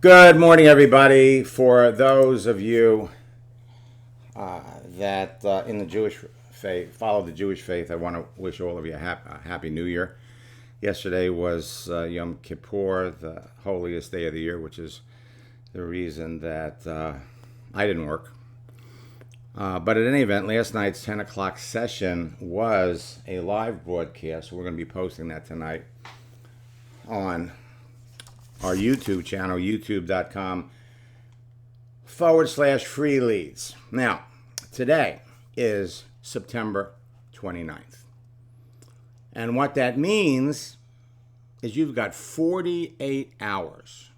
Good morning, everybody. For those of you that in the Jewish faith, follow the Jewish faith, I want to wish all of you a happy New Year. Yesterday was Yom Kippur, the holiest day of the year, which is the reason that I didn't work. But at any event, last night's 10 o'clock session was a live broadcast. We're going to be posting that tonight on our YouTube channel, youtube.com/free leads. Now, today is September 29th. And what that means is you've got 48 hours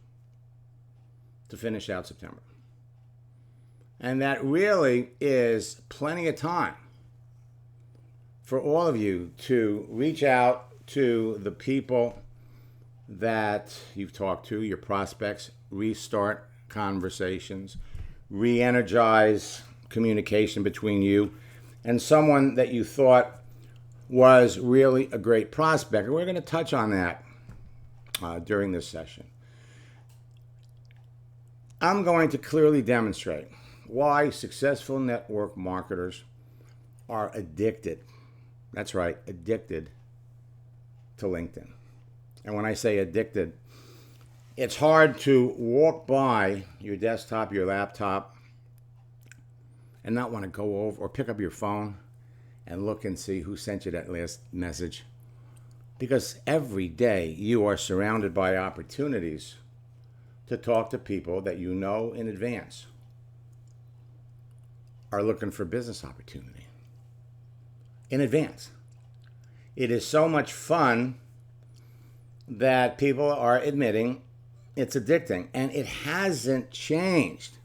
to finish out September. And that really is plenty of time for all of you to reach out to the people that you've talked to, your prospects, restart conversations, re-energize communication between you and someone that you thought was really a great prospect. And we're going to touch on that during this session. I'm going to clearly demonstrate why successful network marketers are addicted. That's right, addicted to LinkedIn. And when I say addicted, it's hard to walk by your desktop, your laptop, and not want to go over or pick up your phone and look and see who sent you that last message. Because every day you are surrounded by opportunities to talk to people that you know in advance are looking for business opportunity. In advance. It is so much fun that people are admitting it's addicting, and it hasn't changed.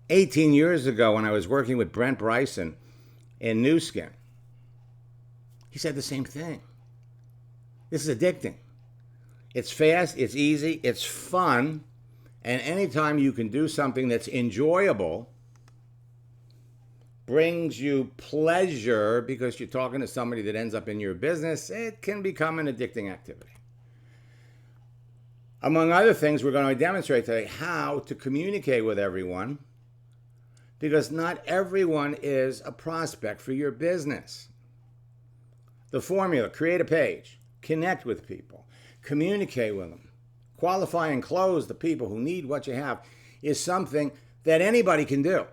18 years ago, when I was working with Brent Bryson in New Skin, he said the same thing. This is addicting. It's fast, it's easy, it's fun, and anytime you can do something that's enjoyable, brings you pleasure because you're talking to somebody that ends up in your business, it can become an addicting activity. Among other things, we're going to demonstrate today how to communicate with everyone, because not everyone is a prospect for your business. The formula: create a page, connect with people, communicate with them, qualify and close the people who need what you have, is something that anybody can do.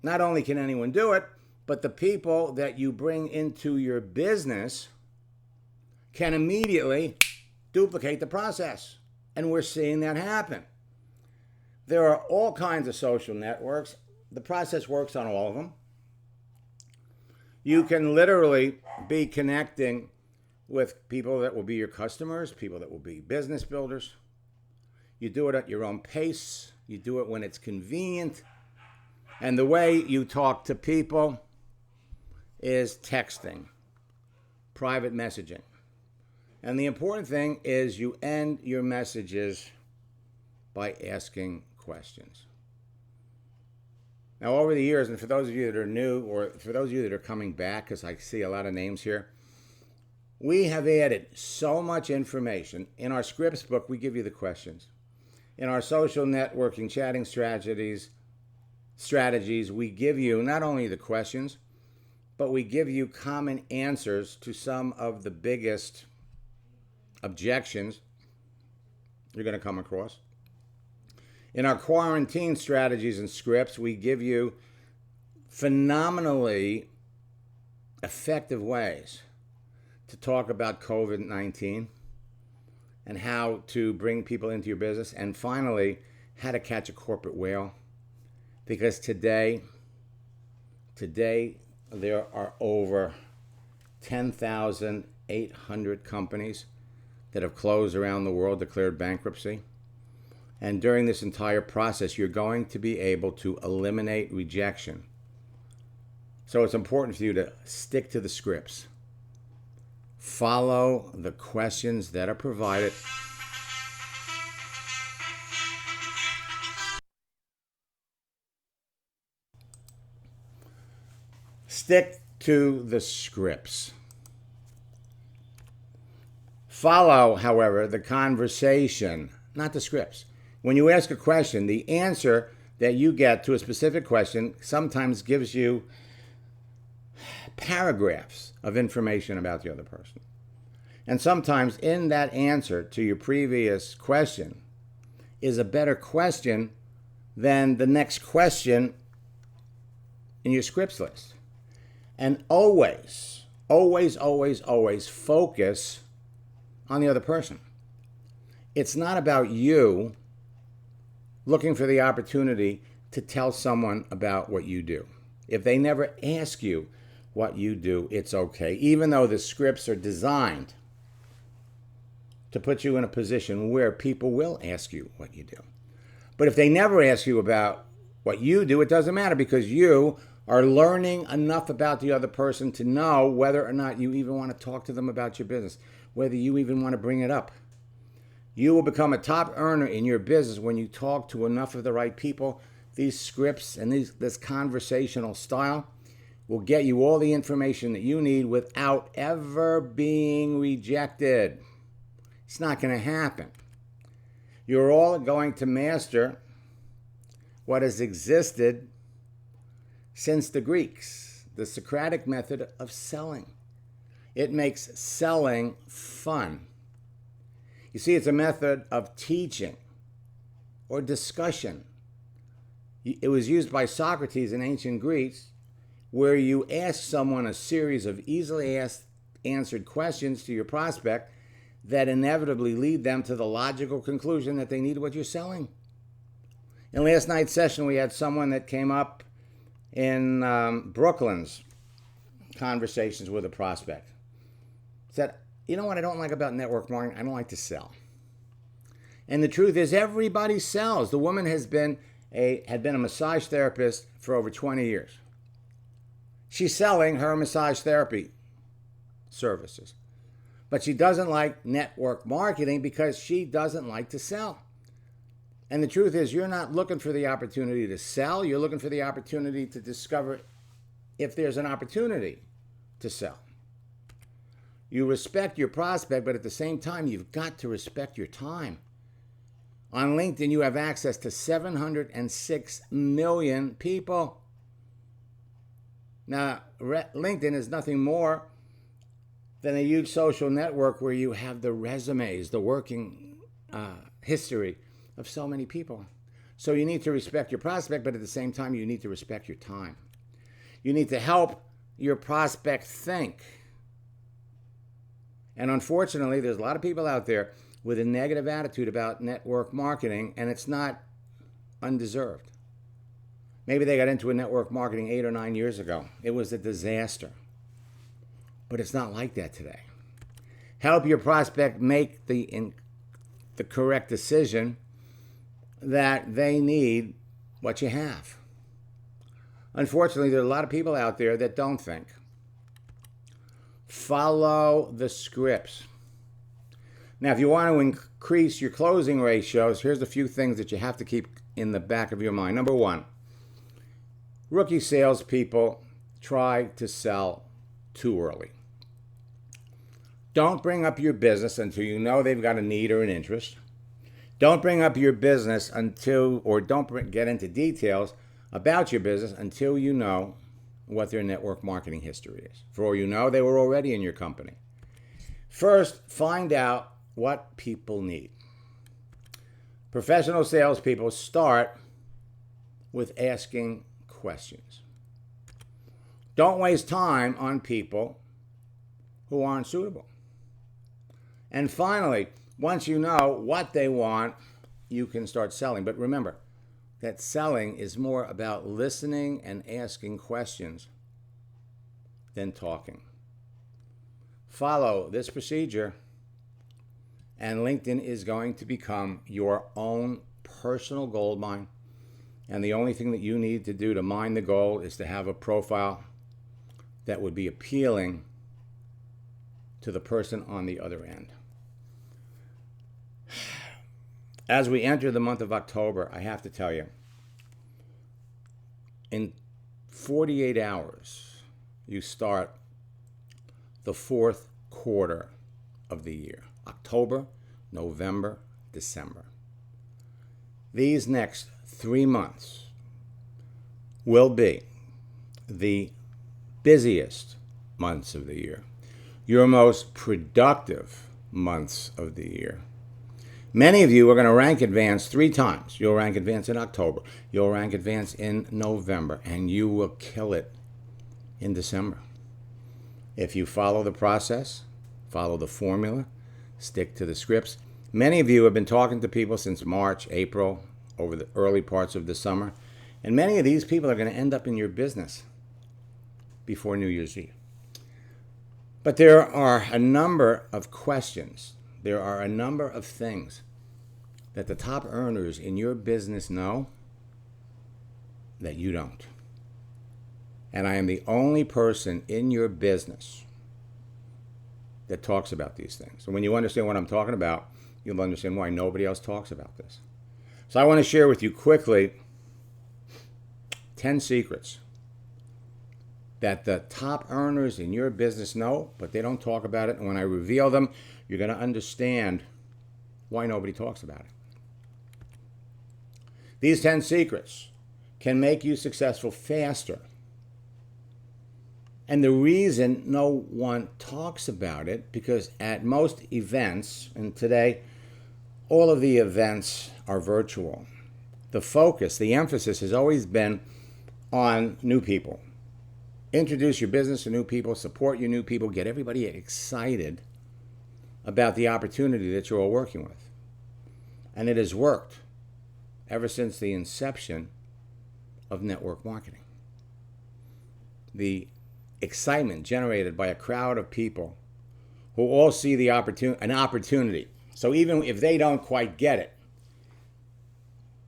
Not only can anyone do it, but the people that you bring into your business can immediately duplicate the process. And we're seeing that happen. There are all kinds of social networks. The process works on all of them. You can literally be connecting with people that will be your customers, people that will be business builders. You do it at your own pace. You do it when it's convenient. And the way you talk to people is texting, private messaging. And the important thing is you end your messages by asking questions. Now, over the years, and for those of you that are new, or for those of you that are coming back, because I see a lot of names here, we have added so much information. In our scripts book, we give you the questions. In our social networking chatting strategies, we give you not only the questions, but we give you common answers to some of the biggest objections you're going to come across. In our quarantine strategies and scripts, we give you phenomenally effective ways to talk about COVID-19 and how to bring people into your business. And finally, how to catch a corporate whale. Because today there are over 10,800 companies that have closed around the world, declared bankruptcy. And during this entire process, you're going to be able to eliminate rejection. So it's important for you to stick to the scripts. Follow the questions that are provided. Stick to the scripts. Follow, however, the conversation, not the scripts. When you ask a question, the answer that you get to a specific question sometimes gives you paragraphs of information about the other person. And sometimes in that answer to your previous question is a better question than the next question in your scripts list. And always, always, always, always focus on the other person. It's not about you looking for the opportunity to tell someone about what you do. If they never ask you what you do, it's okay, even though the scripts are designed to put you in a position where people will ask you what you do. But if they never ask you about what you do, it doesn't matter, because you are learning enough about the other person to know whether or not you even want to talk to them about your business, whether you even want to bring it up. You will become a top earner in your business when you talk to enough of the right people. These scripts and this conversational style will get you all the information that you need without ever being rejected. It's not going to happen. You're all going to master what has existed since the Greeks, the Socratic method of selling. It makes selling fun. You see, it's a method of teaching or discussion. It was used by Socrates in ancient Greece, where you ask someone a series of easily answered questions to your prospect that inevitably lead them to the logical conclusion that they need what you're selling. In last night's session, we had someone that came up in Brooklyn's conversations with a prospect. Said, you know what I don't like about network marketing? I don't like to sell. And the truth is, everybody sells. The woman had been a massage therapist for over 20 years. She's selling her massage therapy services. But she doesn't like network marketing because she doesn't like to sell. And the truth is, you're not looking for the opportunity to sell. You're looking for the opportunity to discover if there's an opportunity to sell. You respect your prospect, but at the same time, you've got to respect your time. On LinkedIn, you have access to 706 million people. Now, LinkedIn is nothing more than a huge social network where you have the resumes, the working history of so many people. So you need to respect your prospect, but at the same time, you need to respect your time. You need to help your prospect think. And unfortunately, there's a lot of people out there with a negative attitude about network marketing, and it's not undeserved. Maybe they got into a network marketing 8 or 9 years ago. It was a disaster. But it's not like that today. Help your prospect make the correct decision that they need what you have. Unfortunately, there are a lot of people out there that don't think. Follow the scripts. Now, if you want to increase your closing ratios, here's a few things that you have to keep in the back of your mind. Number one, rookie salespeople try to sell too early. Don't bring up your business until you know they've got a need or an interest. Don't bring up your business don't get into details about your business until you know what their network marketing history is. For all you know, they were already in your company. First, find out what people need. Professional salespeople start with asking questions. Don't waste time on people who aren't suitable. And finally, once you know what they want, you can start selling. But remember that selling is more about listening and asking questions than talking. Follow this procedure, and LinkedIn is going to become your own personal gold mine. And the only thing that you need to do to mine the gold is to have a profile that would be appealing to the person on the other end. As we enter the month of October, I have to tell you, in 48 hours, you start the fourth quarter of the year, October, November, December. These next 3 months will be the busiest months of the year, your most productive months of the year. Many of you are going to rank advance 3 times. You'll rank advance in October, you'll rank advance in November, and you will kill it in December. If you follow the process, follow the formula, stick to the scripts. Many of you have been talking to people since March, April, over the early parts of the summer, and many of these people are going to end up in your business before New Year's Eve. But there are a number of questions. There are a number of things that the top earners in your business know that you don't. And I am the only person in your business that talks about these things. So when you understand what I'm talking about, you'll understand why nobody else talks about this. So I want to share with you quickly 10 secrets that the top earners in your business know, but they don't talk about it. And when I reveal them, you're going to understand why nobody talks about it. These 10 secrets can make you successful faster. And the reason no one talks about it, because at most events, and today all of the events are virtual, the focus, the emphasis has always been on new people. Introduce your business to new people, support your new people, get everybody excited about the opportunity that you're all working with. And it has worked ever since the inception of network marketing. The excitement generated by a crowd of people who all see an opportunity. So even if they don't quite get it,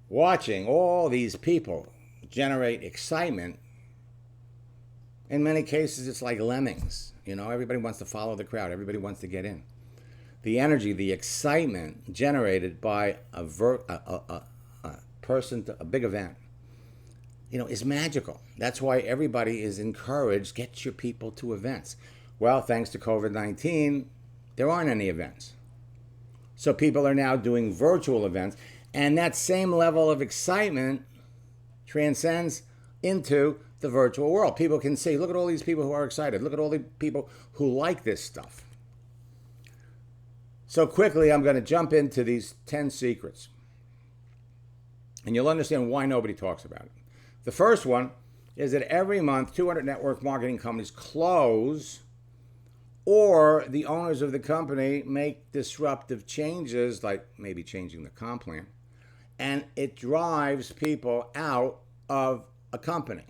watching all these people generate excitement, in many cases it's like lemmings. Everybody wants to follow the crowd. Everybody wants to get in. The energy, the excitement generated by a person to a big event, is magical. That's why everybody is encouraged, get your people to events. Well, thanks to COVID-19, there aren't any events. So people are now doing virtual events, and that same level of excitement transcends into the virtual world. People can see, look at all these people who are excited. Look at all the people who like this stuff. So quickly, I'm going to jump into these 10 secrets. And you'll understand why nobody talks about it. The first one is that every month, 200 network marketing companies close, or the owners of the company make disruptive changes, like maybe changing the comp plan, and it drives people out of a company,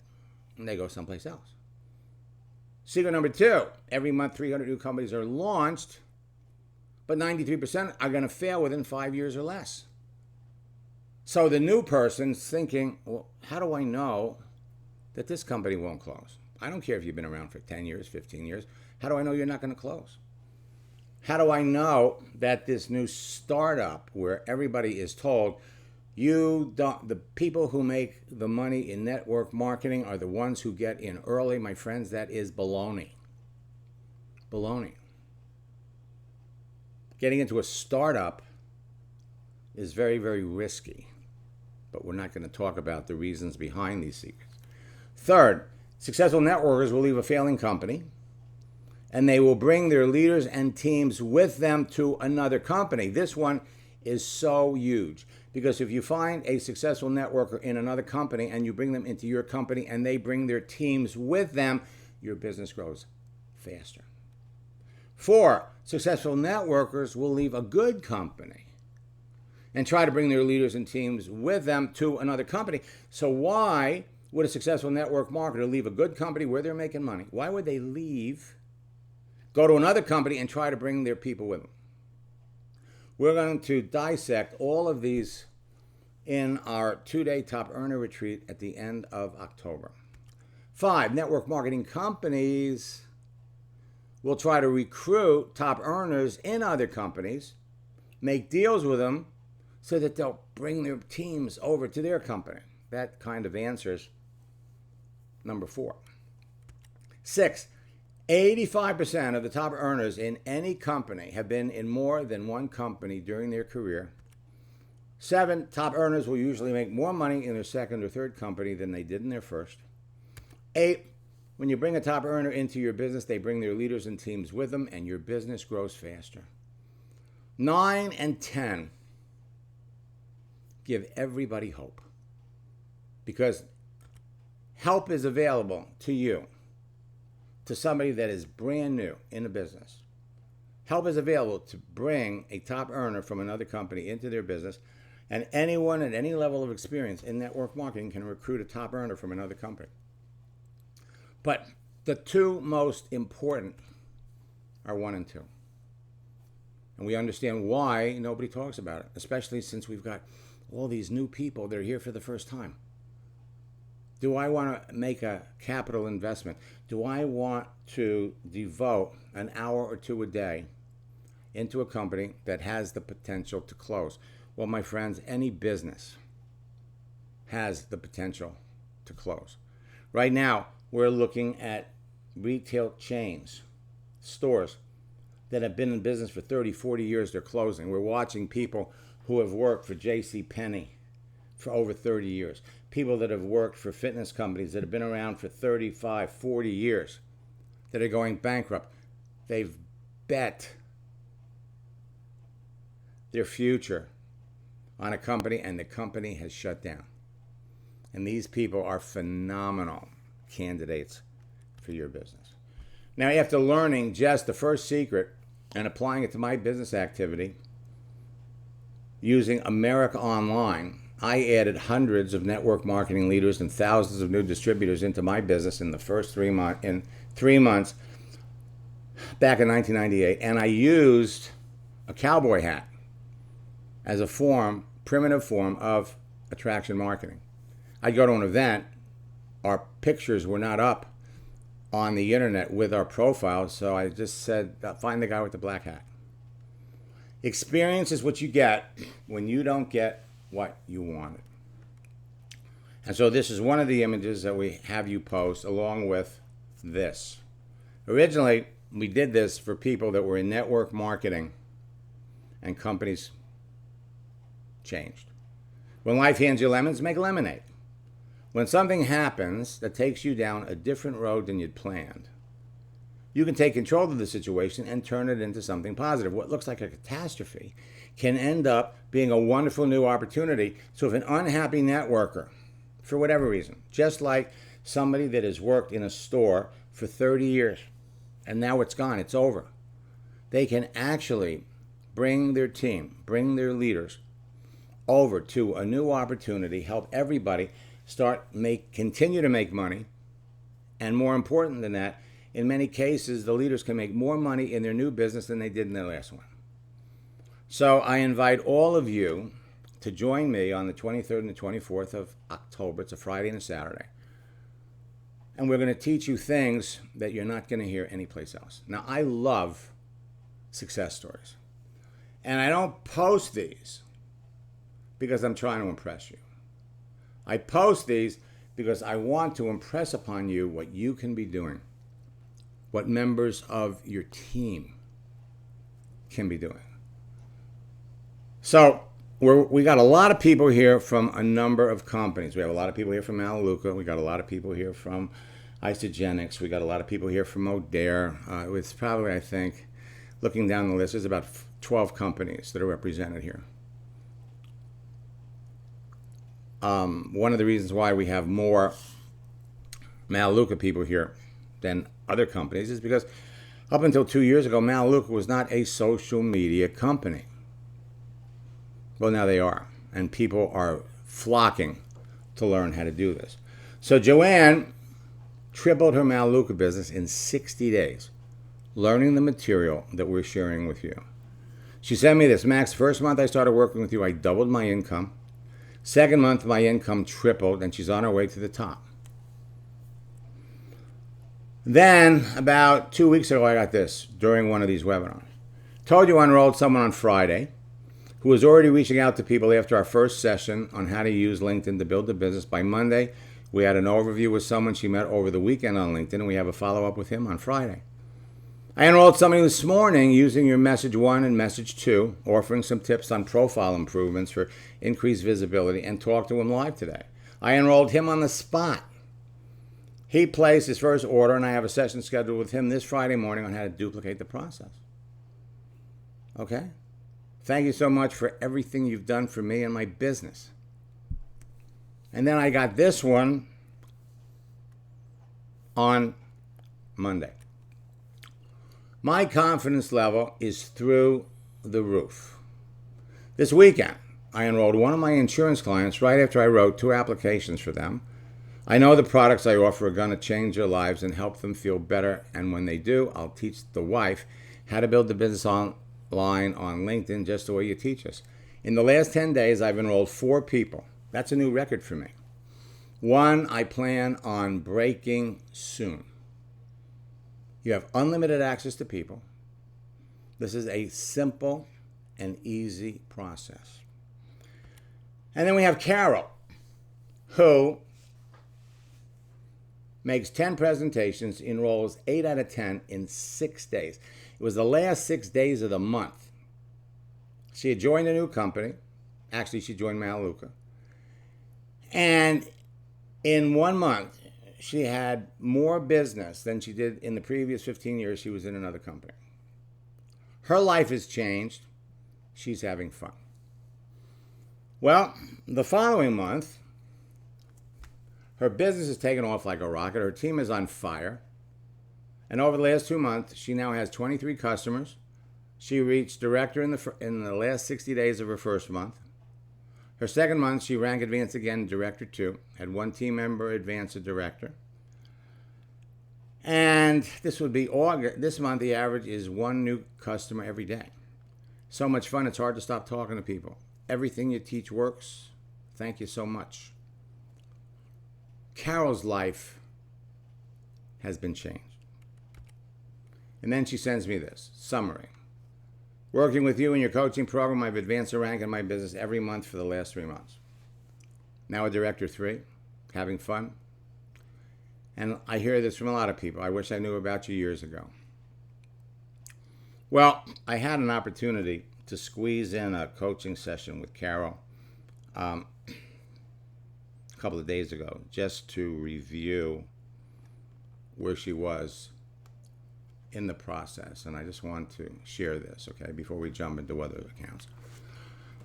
and they go someplace else. Secret number 2, every month 300 new companies are launched, but 93% are going to fail within 5 years or less. So the new person's thinking, well, how do I know that this company won't close? I don't care if you've been around for 10 years, 15 years. How do I know you're not going to close? How do I know that this new startup where everybody is told, the people who make the money in network marketing are the ones who get in early? My friends, that is baloney. Baloney. Getting into a startup is very, very risky. But we're not going to talk about the reasons behind these secrets. Third, successful networkers will leave a failing company, and they will bring their leaders and teams with them to another company. This one is so huge, because if you find a successful networker in another company and you bring them into your company and they bring their teams with them, your business grows faster. 4, successful networkers will leave a good company and try to bring their leaders and teams with them to another company. So why would a successful network marketer leave a good company where they're making money? Why would they go to another company and try to bring their people with them? We're going to dissect all of these in our 2-day top earner retreat at the end of October. 5, network marketing companies will try to recruit top earners in other companies, make deals with them, so that they'll bring their teams over to their company. That kind of answers number 4. 6, 85% of the top earners in any company have been in more than one company during their career. 7, top earners will usually make more money in their second or third company than they did in their first. 8, when you bring a top earner into your business, they bring their leaders and teams with them, and your business grows faster. 9 and 10, give everybody hope, because help is available to you, to somebody that is brand new in a business. Help is available to bring a top earner from another company into their business, and anyone at any level of experience in network marketing can recruit a top earner from another company. But the 2 most important are 1 and 2. And we understand why nobody talks about it, especially since we've got all these new people that are here for the first time. Do I want to make a capital investment? Do I want to devote an hour or 2 a day into a company that has the potential to close? Well, my friends, any business has the potential to close. Right now, we're looking at retail chains, stores that have been in business for 30, 40 years, they're closing. We're watching people who have worked for JCPenney for over 30 years. People that have worked for fitness companies that have been around for 35, 40 years that are going bankrupt. They've bet their future on a company, and the company has shut down. And these people are phenomenal candidates for your business. Now, after learning just the first secret and applying it to my business activity using America Online, I added hundreds of network marketing leaders and thousands of new distributors into my business in the first 3 months back in 1998, and I used a cowboy hat as a primitive form of attraction marketing. I'd go to an event, our pictures were not up on the internet with our profile, so I just said, find the guy with the black hat. Experience is what you get when you don't get what you wanted. And so this is one of the images that we have you post along with this. Originally, we did this for people that were in network marketing and companies changed. When life hands you lemons, make lemonade. When something happens that takes you down a different road than you'd planned, you can take control of the situation and turn it into something positive. What looks like a catastrophe can end up being a wonderful new opportunity. So if an unhappy networker, for whatever reason, just like somebody that has worked in a store for 30 years and now it's gone, it's over, they can actually bring their team, bring their leaders over to a new opportunity, help everybody continue to make money, and more important than that, in many cases, the leaders can make more money in their new business than they did in their last one. So I invite all of you to join me on the 23rd and the 24th of October. It's a Friday and a Saturday. And we're going to teach you things that you're not going to hear anyplace else. Now, I love success stories. And I don't post these because I'm trying to impress you. I post these because I want to impress upon you what you can be doing, what members of your team can be doing. So we got a lot of people here from a number of companies. We have a lot of people here from Melaleuca. We got a lot of people here from Isagenix. We got a lot of people here from Modere. It's probably, I think, looking down the list, there's about 12 companies that are represented here. One of the reasons why we have more Melaleuca people here than other companies is because up until 2 years ago, Melaleuca was not a social media company. Well, now they are, and people are flocking to learn how to do this. So Joanne tripled her Melaleuca business in 60 days, learning the material that we're sharing with you. She sent me this: Max, first month I started working with you, I doubled my income. Second month, my income tripled, and she's on her way to the top. Then, about 2 weeks ago, I got this during one of these webinars. Told you I enrolled someone on Friday who was already reaching out to people after our first session on how to use LinkedIn to build a business. By Monday, we had an overview with someone she met over the weekend on LinkedIn, and we have a follow-up with him on Friday. I enrolled somebody this morning using your message 1 and message 2, offering some tips on profile improvements for increased visibility, and talked to him live today. I enrolled him on the spot. He placed his first order, and I have a session scheduled with him this Friday morning on how to duplicate the process. Okay? Thank you so much for everything you've done for me and my business. And then I got this one on Monday. My confidence level is through the roof. This weekend, I enrolled one of my insurance clients right after I wrote 2 applications for them. I know the products I offer are going to change their lives and help them feel better. And when they do, I'll teach the wife how to build the business online on LinkedIn just the way you teach us. In the last 10 days, I've enrolled 4 people. That's a new record for me. 1 I plan on breaking soon. You have unlimited access to people. This is a simple and easy process. And then we have Carol, who makes 10 presentations, enrolls 8 out of 10 in 6 days. It was the last 6 days of the month. She had joined a new company. Actually, she joined Melaleuca. And in 1 month, she had more business than she did in the previous 15 years she was in another company. Her life has changed. She's having fun. Well, the following month, her business has taken off like a rocket. Her team is on fire. And over the last 2 months, she now has 23 customers. She reached director in the last 60 days of her first month. Her second month, she ranked advanced again, director 2. Had 1 team member advance to director. And this would be August. This month, the average is 1 new customer every day. So much fun, it's hard to stop talking to people. Everything you teach works. Thank you so much. Carol's life has been changed. And then she sends me this summary. Working with you in your coaching program, I've advanced a rank in my business every month for the last 3 months. Now a director 3, having fun. And I hear this from a lot of people. I wish I knew about you years ago. Well, I had an opportunity to squeeze in a coaching session with Carol a couple of days ago, just to review where she was in the process, and I just want to share this, okay, before we jump into other accounts.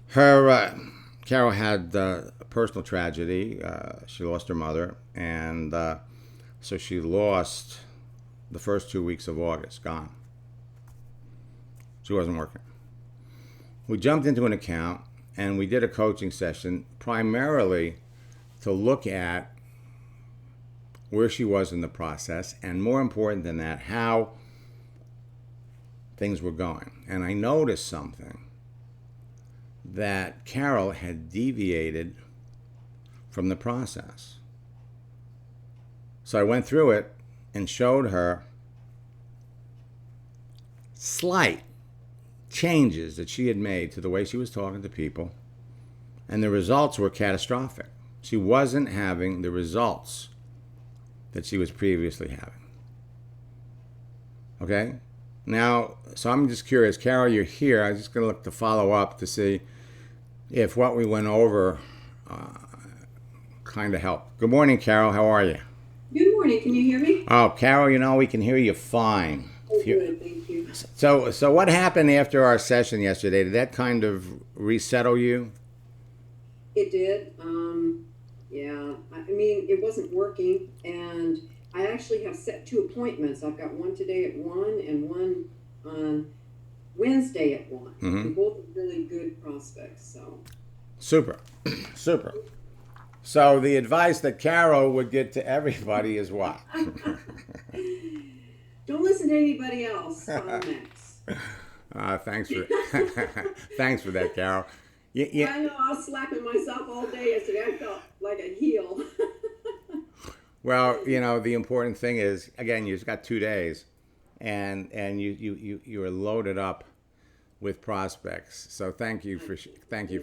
Carol had a personal tragedy. She lost her mother, and so she lost the first 2 weeks of August, gone. She wasn't working. We jumped into an account, and we did a coaching session primarily to look at where she was in the process, and more important than that, how things were going. And I noticed something, that Carol had deviated from the process. So I went through it and showed her slight changes that she had made to the way she was talking to people, and the results were catastrophic. She wasn't having the results that she was previously having. Okay? Now, so I'm just curious, Carol, you're here. I'm just going to look to follow up to see if what we went over kind of helped. Good morning, Carol. How are you? Good morning. Can you hear me? Oh, Carol, we can hear you fine. Oh, good. Thank you. So what happened after our session yesterday? Did that kind of resettle you? It did. Yeah. I mean, it wasn't working, and I actually have set 2 appointments. I've got one today at 1 and one on Wednesday at 1. Mm-hmm. And both are really good prospects. So. Super. Super. So the advice that Carol would get to everybody is what? Don't listen to anybody else. Follow Max. Thanks for thanks for that, Carol. I know. I was slapping myself all day yesterday. I felt like a heel. Well, the important thing is, again, you've got 2 days, and you are loaded up with prospects. So thank you for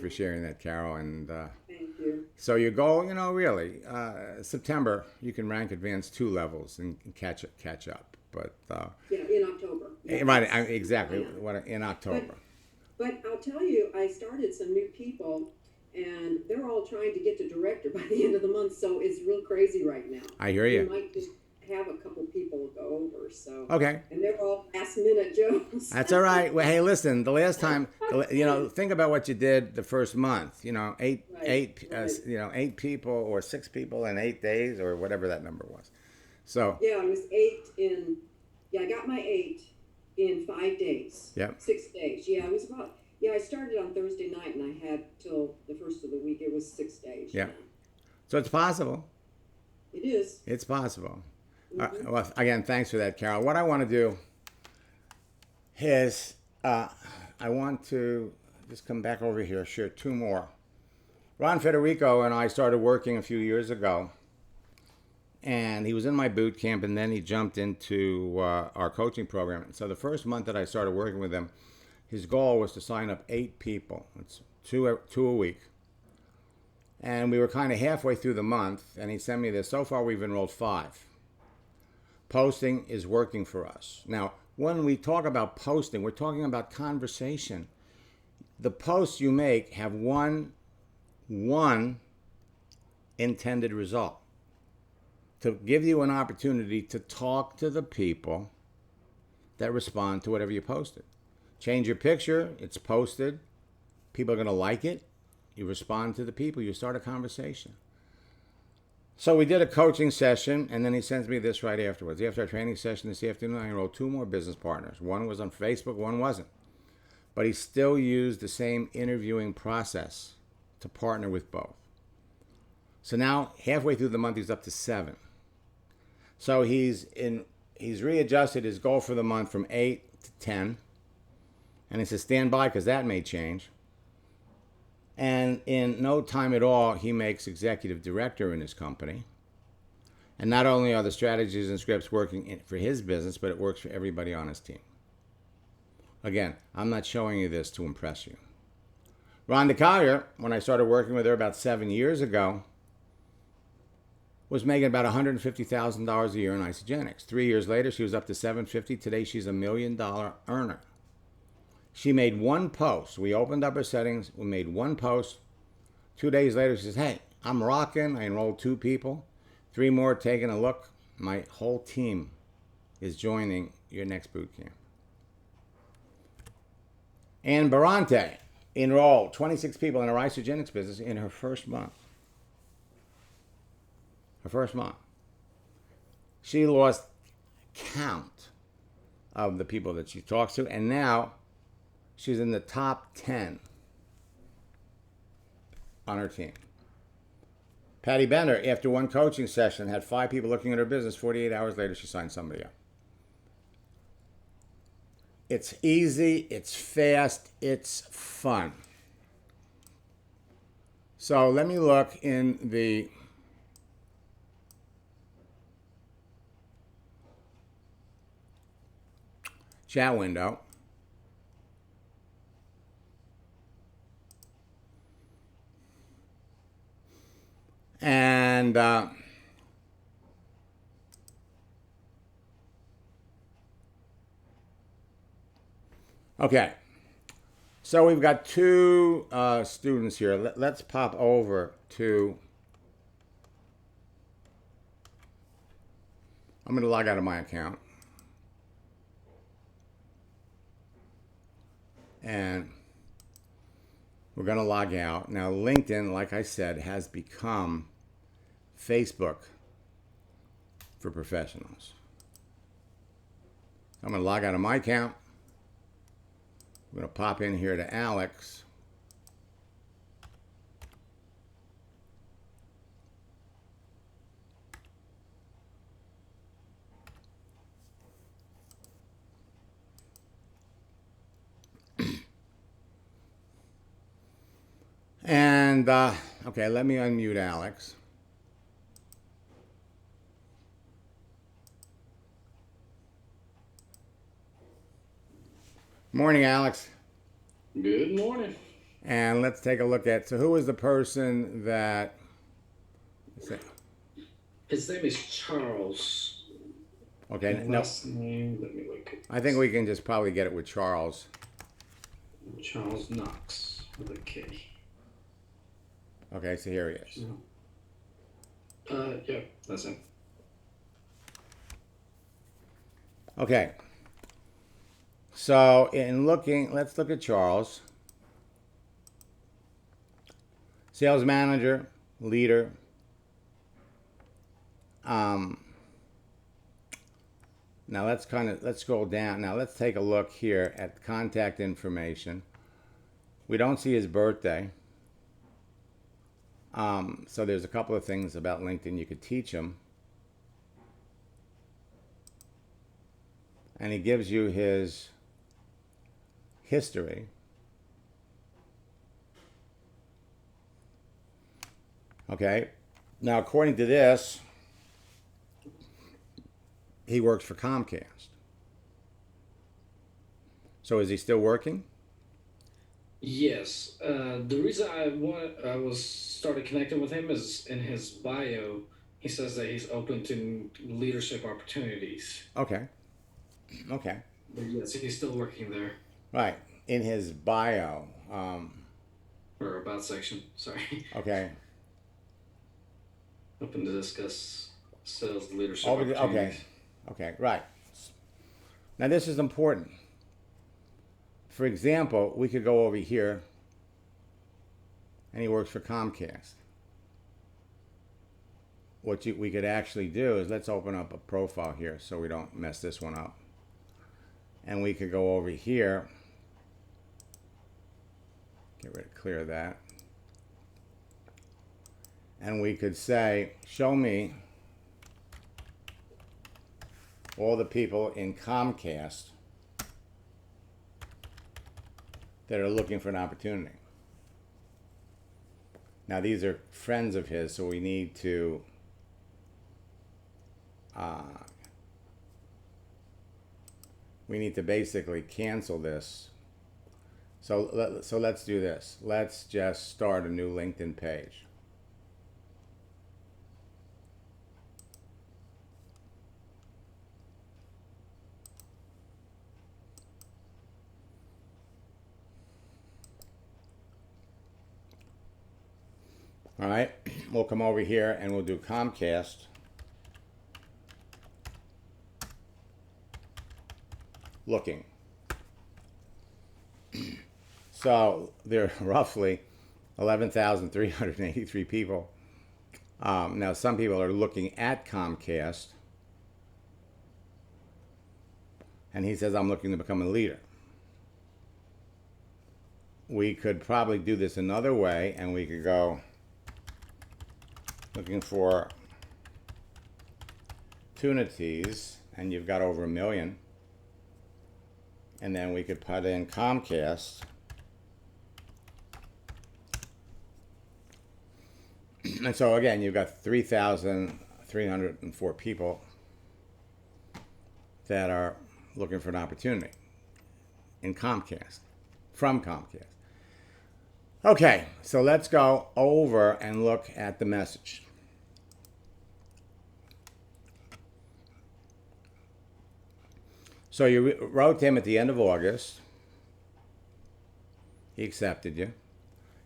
sharing that, Carol. And thank you. so your goal, really, September you can rank advanced 2 levels and catch up. But yeah, in October. Right, exactly. What in October. But I'll tell you, I started some new people, and they're all trying to get to director by the end of the month. So it's real crazy right now. I hear you. We might just have a couple people go over. So Okay. And they're all last minute Joes. That's all right. Well, hey, listen. The last time, think about what you did the first month. Eight, Right. 8 people or 6 people in 8 days or whatever that number was. So Yeah, it was 8 in. Yeah, I got my 8 in 5 days. Yep. 6 days. Yeah, it was about. Yeah, I started on Thursday night and I had till the first of the week. It was 6 days. Yeah. So it's possible. It is. It's possible. Well, again, thanks for that, Carol. What I want to do is I want to just come back over here, share 2 more. Ron Federico and I started working a few years ago, and he was in my boot camp, and then he jumped into our coaching program. So the first month that I started working with him, his goal was to sign up 8 people. It's two a week. And we were kind of halfway through the month, and he sent me this. So far, we've enrolled 5. Posting is working for us. Now, when we talk about posting, we're talking about conversation. The posts you make have one intended result: to give you an opportunity to talk to the people that respond to whatever you posted. Change your picture, it's posted. People are going to like it. You respond to the people. You start a conversation. So we did a coaching session, and then he sends me this right afterwards. After our training session this afternoon, I enrolled 2 more business partners. One was on Facebook, one wasn't. But he still used the same interviewing process to partner with both. So now, halfway through the month, he's up to 7. So he's readjusted his goal for the month from 8 to 10. And he says, stand by, because that may change. And in no time at all, he makes executive director in his company. And not only are the strategies and scripts working for his business, but it works for everybody on his team. Again, I'm not showing you this to impress you. Rhonda Collier, when I started working with her about 7 years ago, was making about $150,000 a year in Isagenix. 3 years later, she was up to $750,000. Today, she's $1 million earner. She made 1 post. We opened up her settings. We made 1 post. 2 days later, she says, hey, I'm rocking. I enrolled 2 people. 3 more taking a look. My whole team is joining your next boot camp. Ann Barante enrolled 26 people in her Isagenix business in her first month. Her first month. She lost count of the people that she talks to, and now she's in the top 10 on her team. Patty Bender, after 1 coaching session, had 5 people looking at her business. 48 hours later, she signed somebody up. It's easy, it's fast, it's fun. So let me look in the chat window. And okay, so we've got 2 students here. Let's pop over to, I'm going to log out of my account. And we're going to log out. Now, LinkedIn, like I said, has become Facebook for professionals. I'm going to log out of my account. I'm going to pop in here to Alex. And, okay, let me unmute Alex. Morning, Alex. Good morning. And let's take a look at, so who is the person that, His name is Charles. Okay, And no, last name, let me look. I think we can just probably get it with Charles. Charles Knox with a K. Okay, so here he is. Yeah, that's it. Okay. So in looking, let's look at Charles. Sales manager, leader. Now let's scroll down. Now let's take a look here at contact information. We don't see his birthday. So there's a couple of things about LinkedIn you could teach him. And he gives you his history. Okay. Now, according to this, he works for Comcast. So is he still working? Yes. The reason I was started connecting with him is in his bio. He says that he's open to leadership opportunities. Okay. Okay. But yes, he's still working there. Right. In his bio. Or about section. Sorry. Okay. Open to discuss sales leadership Okay. opportunities. Okay. Right. Now this is important. For example, we could go over here, and he works for Comcast. What we could actually do is, let's open up a profile here so we don't mess this one up. And we could go over here, clear that. And we could say, show me all the people in Comcast that are looking for an opportunity. Now these are friends of his, so we need to basically cancel this. So let's do this. Let's just start a new LinkedIn page. All right, we'll come over here and we'll do Comcast. Looking. So there are roughly 11,383 people. Now some people are looking at Comcast. And he says, I'm looking to become a leader. We could probably do this another way, and we could go looking for opportunities, and you've got over 1 million. And then we could put in Comcast. And so again, you've got 3,304 people that are looking for an opportunity in Comcast, from Comcast. Okay, so let's go over and look at the message. So you wrote to him at the end of August. He accepted you.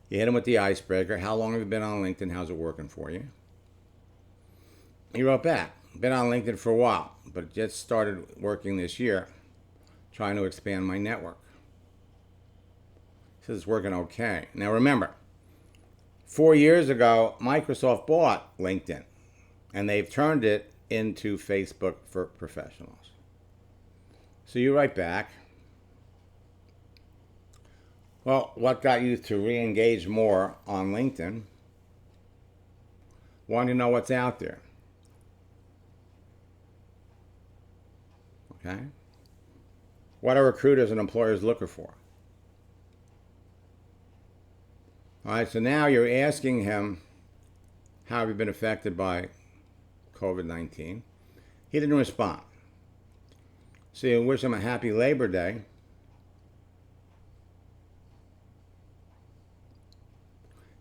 You hit him with the icebreaker. How long have you been on LinkedIn? How's it working for you? He wrote back. Been on LinkedIn for a while, but just started working this year, trying to expand my network. He says it's working okay. Now remember, 4 years ago, Microsoft bought LinkedIn, and they've turned it into Facebook for professionals. So you write back, well, what got you to re-engage more on LinkedIn? Want to know what's out there. Okay? What are recruiters and employers looking for? All right, so now you're asking him, how have you been affected by COVID-19? He didn't respond. So you wish him a happy Labor Day.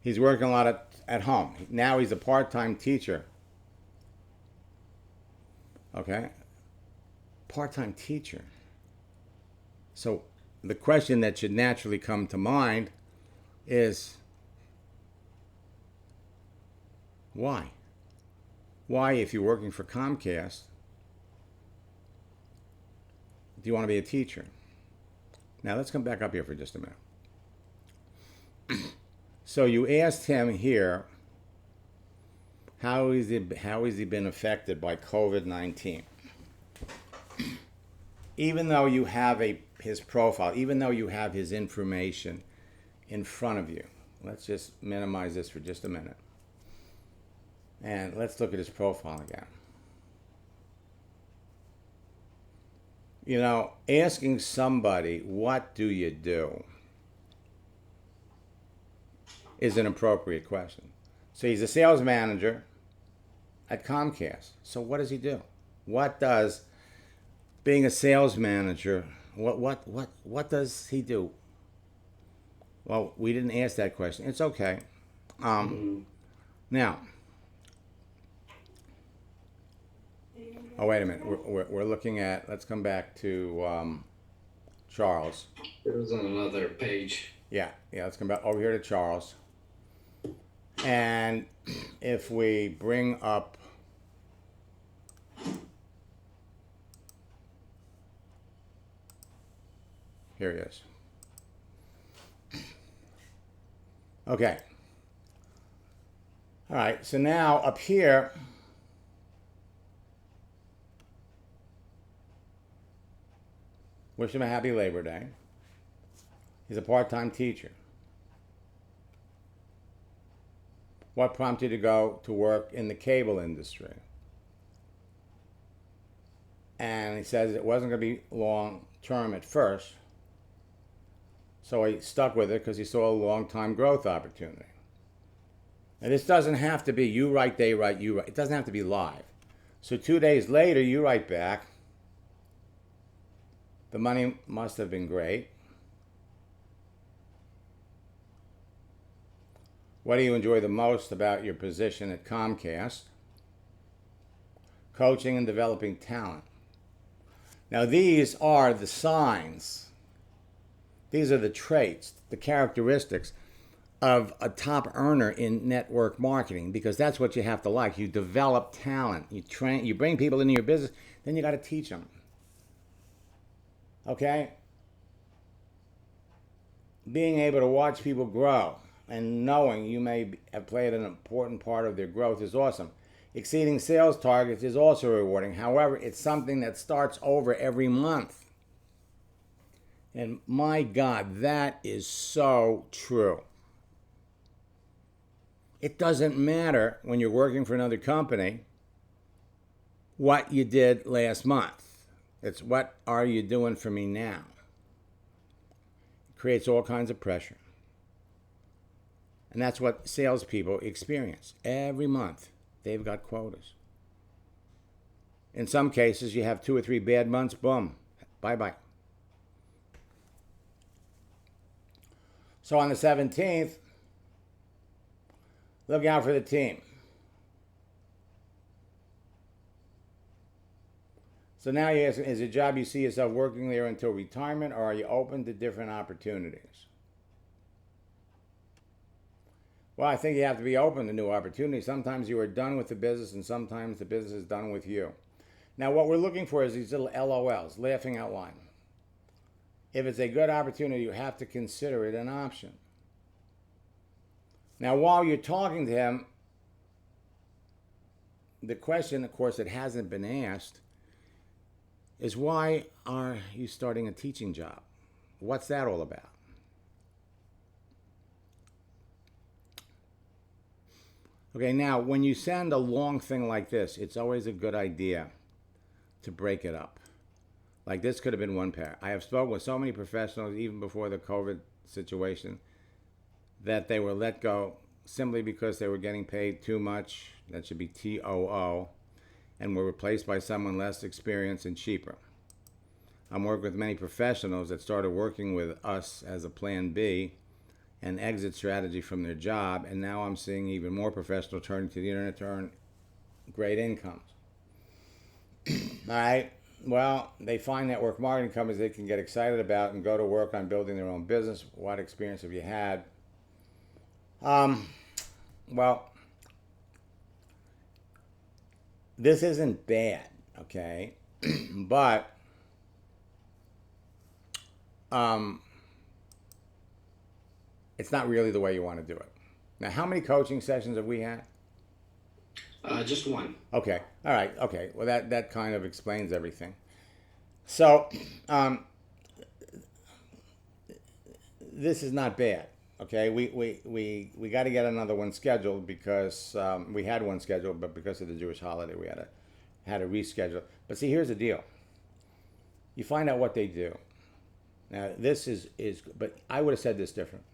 He's working a lot at home. Now he's a part-time teacher. Okay? part-time teacher. So the question that should naturally come to mind is, why? Why, if you're working for Comcast, do you want to be a teacher? Now let's come back up here for just a minute. So you asked him here, how has he been affected by COVID-19? Even though you have his profile, even though you have his information in front of you, let's just minimize this for just a minute. And let's look at his profile again. You know, asking somebody, what do you do, is an appropriate question. So he's a sales manager at Comcast. So what does he do? What does being a sales manager, what does he do? Well, we didn't ask that question. It's okay. Now, oh, wait a minute. We're looking at, let's come back to Charles. It was on another page. Yeah, let's come back over here to Charles. And if we bring up here he is. Okay. All right, so now up here, wish him a happy Labor Day. He's a part-time teacher. What prompted you to go to work in the cable industry? And he says it wasn't going to be long-term at first, so he stuck with it because he saw a long-time growth opportunity. Now, this doesn't have to be you write, they write, you write. It doesn't have to be live. So 2 days later, you write back, the money must have been great. What do you enjoy the most about your position at Comcast? Coaching and developing talent. Now, these are the signs. These are the traits, the characteristics of a top earner in network marketing, because that's what you have to like. You develop talent. You train. You bring people into your business. Then you got to teach them. Okay? Being able to watch people grow and knowing you may have played an important part of their growth is awesome. Exceeding sales targets is also rewarding. However, it's something that starts over every month. And my God, that is so true. It doesn't matter when you're working for another company what you did last month. It's what are you doing for me now? It creates all kinds of pressure. And that's what salespeople experience. Every month, they've got quotas. In some cases, you have 2 or 3 bad months, boom, bye-bye. So on the 17th, look out for the team. So now you ask, is it a job you see yourself working there until retirement, or are you open to different opportunities? Well, I think you have to be open to new opportunities. Sometimes you are done with the business, and sometimes the business is done with you. Now, what we're looking for is these little LOLs, laughing out loud. If it's a good opportunity, you have to consider it an option. Now, while you're talking to him, the question, of course, that hasn't been asked is, why are you starting a teaching job? What's that all about? Okay, now, when you send a long thing like this, it's always a good idea to break it up. Like this could have been one pair. I have spoken with so many professionals, even before the COVID situation, that they were let go simply because they were getting paid too much, that should be TOO, and were replaced by someone less experienced and cheaper. I'm working with many professionals that started working with us as a plan B, an exit strategy from their job, and now I'm seeing even more professionals turning to the internet to earn great incomes. All right, Well, they find network marketing companies they can get excited about and go to work on building their own business. What experience have you had? Well, this isn't bad, okay? But it's not really the way you want to do it. Now, how many coaching sessions have we had? Just one. Okay. All right. Okay. Well, that kind of explains everything. So, this is not bad. Okay. We got to get another one scheduled because we had one scheduled, but because of the Jewish holiday, we had to reschedule. But see, here's the deal. You find out what they do. Now, this is but I would have said this different.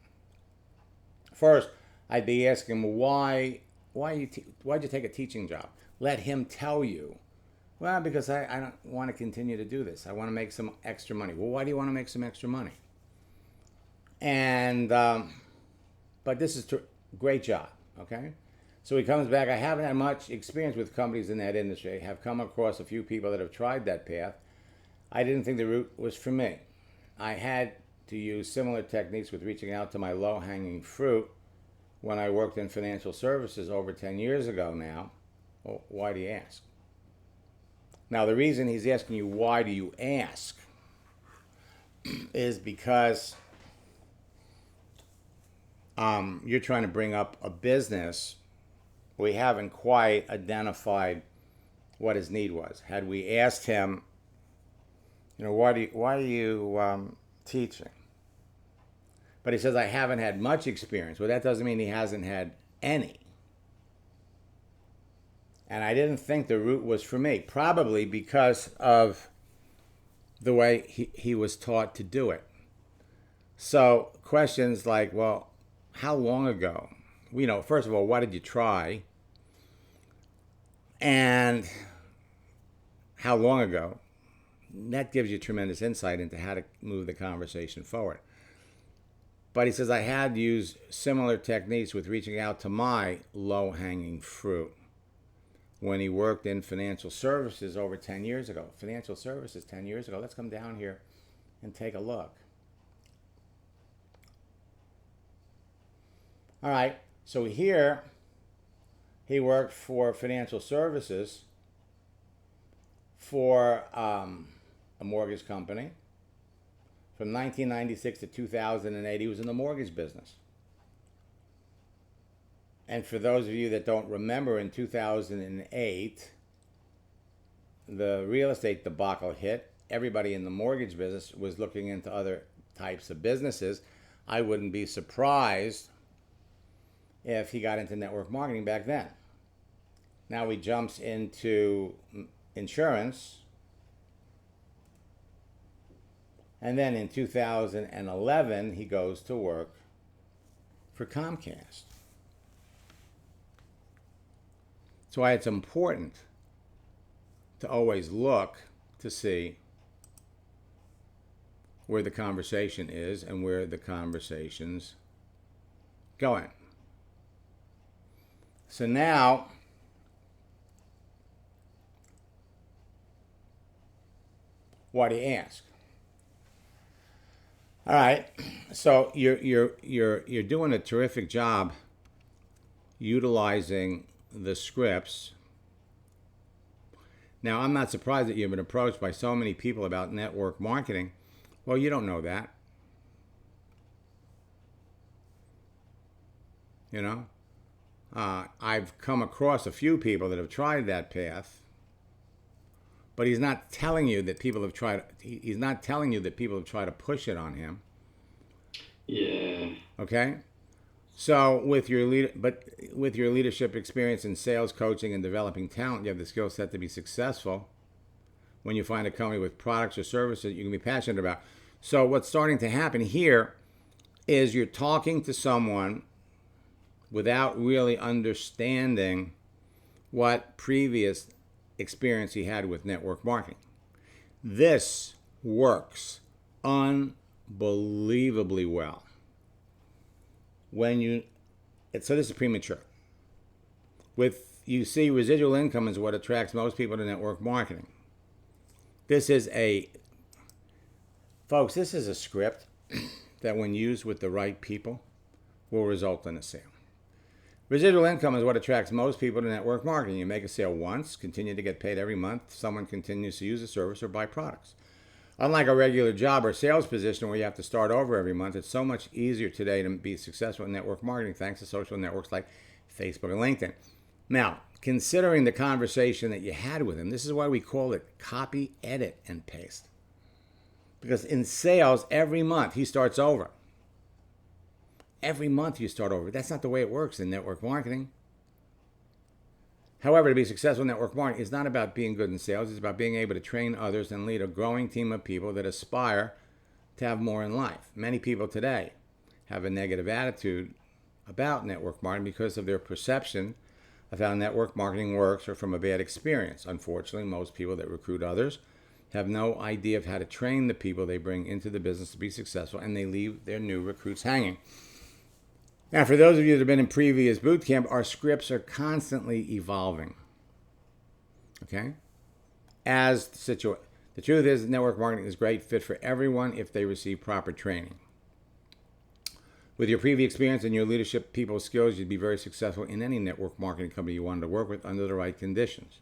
First, I'd be asking him, why'd you take a teaching job? Let him tell you. Well, because I don't want to continue to do this. I want to make some extra money. Well, why do you want to make some extra money? And, but this is a great job, okay? So he comes back. I haven't had much experience with companies in that industry. I have come across a few people that have tried that path. I didn't think the route was for me. I had to use similar techniques with reaching out to my low-hanging fruit when I worked in financial services over 10 years ago now. Well, why do you ask? Now, the reason he's asking you, why do you ask, is because you're trying to bring up a business. We haven't quite identified what his need was. Had we asked him, why are you teaching? But he says, I haven't had much experience. Well, that doesn't mean he hasn't had any. And I didn't think the route was for me, probably because of the way he was taught to do it. So questions like, well, how long ago? First of all, why did you try? And how long ago? That gives you tremendous insight into how to move the conversation forward. But he says, I had used similar techniques with reaching out to my low-hanging fruit when he worked in financial services over 10 years ago. Financial services 10 years ago. Let's come down here and take a look. All right, so here he worked for financial services for a mortgage company. From 1996 to 2008, he was in the mortgage business. And for those of you that don't remember, in 2008, the real estate debacle hit. Everybody in the mortgage business was looking into other types of businesses. I wouldn't be surprised if he got into network marketing back then. Now he jumps into insurance. And then in 2011, he goes to work for Comcast. That's why it's important to always look to see where the conversation is and where the conversation's going. So now, what do you ask? All right, so you're doing a terrific job utilizing the scripts. Now, I'm not surprised that you've been approached by so many people about network marketing. Well, you don't know that. I've come across a few people that have tried that path. But he's not telling you that people have tried. He's not telling you that people have tried to push it on him. Yeah. Okay. So with your leadership experience in sales, coaching, and developing talent, you have the skill set to be successful when you find a company with products or services you can be passionate about. So what's starting to happen here is you're talking to someone without really understanding what previous experience he had with network marketing. This works unbelievably well. So this is premature. You see, residual income is what attracts most people to network marketing. This is a, folks, this is a script that when used with the right people will result in a sale. Residual income is what attracts most people to network marketing. You make a sale once, continue to get paid every month. Someone continues to use a service or buy products. Unlike a regular job or sales position where you have to start over every month, it's so much easier today to be successful in network marketing thanks to social networks like Facebook and LinkedIn. Now, considering the conversation that you had with him, this is why we call it copy, edit, and paste. Because in sales, every month he starts over. Every month you start over. That's not the way it works in network marketing. However, to be successful in network marketing is not about being good in sales. It's about being able to train others and lead a growing team of people that aspire to have more in life. Many people today have a negative attitude about network marketing because of their perception of how network marketing works or from a bad experience. Unfortunately, most people that recruit others have no idea of how to train the people they bring into the business to be successful, and they leave their new recruits hanging. Now, for those of you that have been in previous boot camp, our scripts are constantly evolving. Okay? As the situation. The truth is, network marketing is a great fit for everyone if they receive proper training. With your previous experience and your leadership people skills, you'd be very successful in any network marketing company you wanted to work with under the right conditions.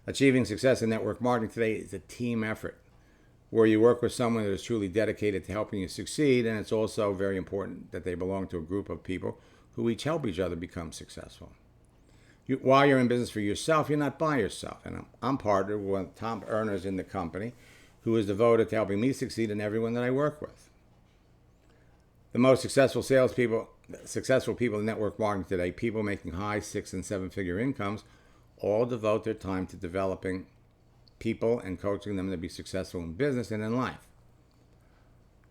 Achieving success in network marketing today is a team effort where you work with someone that is truly dedicated to helping you succeed, and it's also very important that they belong to a group of people who each help each other become successful. While you're in business for yourself, you're not by yourself. And I'm partnered with top earners in the company who is devoted to helping me succeed and everyone that I work with. The most successful people in network marketing today, people making high 6- and 7-figure incomes, all devote their time to developing people and coaching them to be successful in business and in life.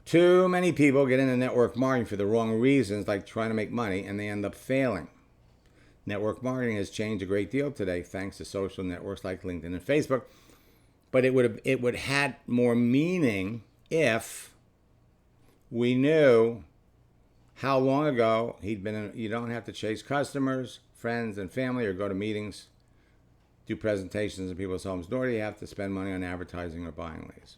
Too many people get into network marketing for the wrong reasons, like trying to make money, and they end up failing. Network marketing has changed a great deal today thanks to social networks like LinkedIn and Facebook, but it would have had more meaning if we knew how long ago he'd been in. You don't have to chase customers, friends, and family, or go to meetings, do presentations in people's homes, nor do you have to spend money on advertising or buying leads.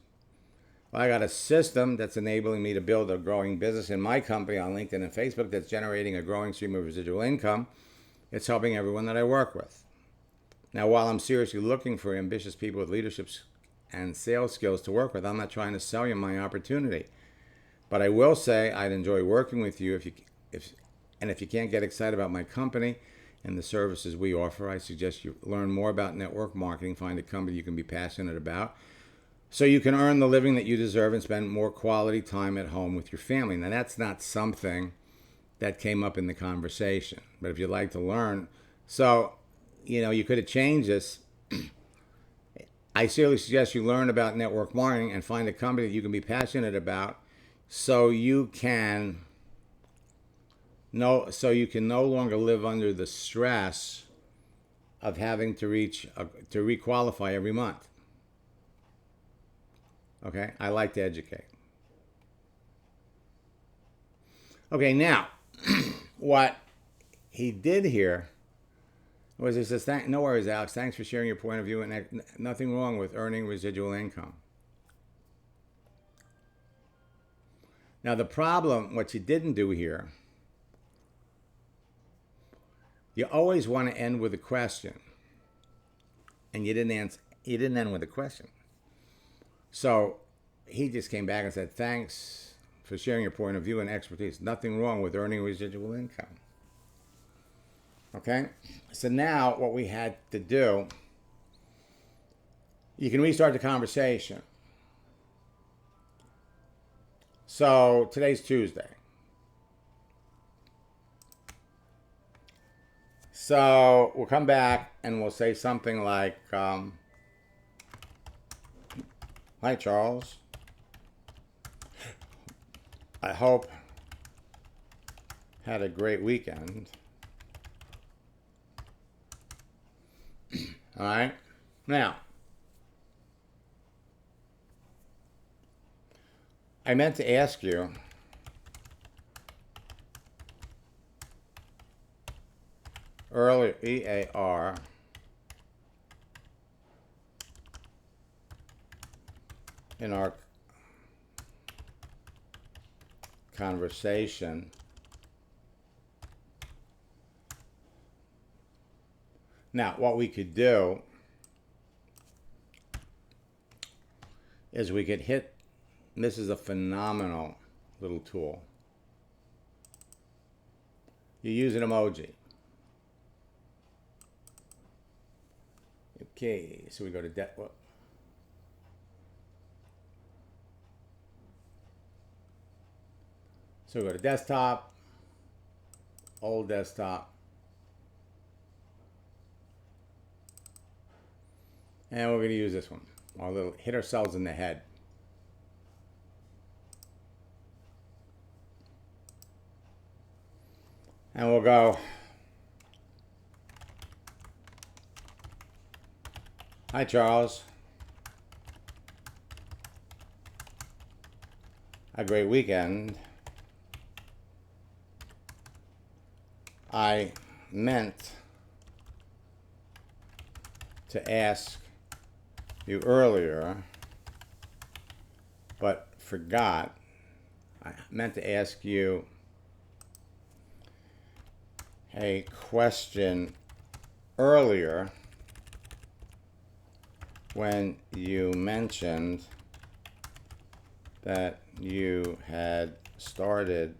Well, I got a system that's enabling me to build a growing business in my company on LinkedIn and Facebook that's generating a growing stream of residual income. It's helping everyone that I work with. Now, while I'm seriously looking for ambitious people with leadership and sales skills to work with, I'm not trying to sell you my opportunity. But I will say I'd enjoy working with you if you can't get excited about my company and the services we offer, I suggest you learn more about network marketing, find a company you can be passionate about, so you can earn the living that you deserve and spend more quality time at home with your family. Now, that's not something that came up in the conversation, but if you'd like to learn, so, you could have changed this. I seriously suggest you learn about network marketing and find a company that you can be passionate about so you can no longer live under the stress of having to requalify every month. Okay, I like to educate. Okay, now, what he did here was he says, no worries, Alex, thanks for sharing your point of view, and nothing wrong with earning residual income. Now, the problem, what you didn't do here, you always want to end with a question, and you didn't end with a question. So he just came back and said, thanks for sharing your point of view and expertise. Nothing wrong with earning residual income. Okay? So now what we had to do, you can restart the conversation. So today's Tuesday. So we'll come back and we'll say something like, hi, Charles. I hope had a great weekend. All right. Now, I meant to ask you, earlier, EAR, in our conversation, now what we could do is we could hit, this is a phenomenal little tool. You use an emoji. Okay, so we go to so we go to desktop, old desktop, and we're going to use this one. Our little hit ourselves in the head. And we'll go, hi Charles, a great weekend. I meant to ask you earlier, but forgot. I meant to ask you a question earlier when you mentioned that you had started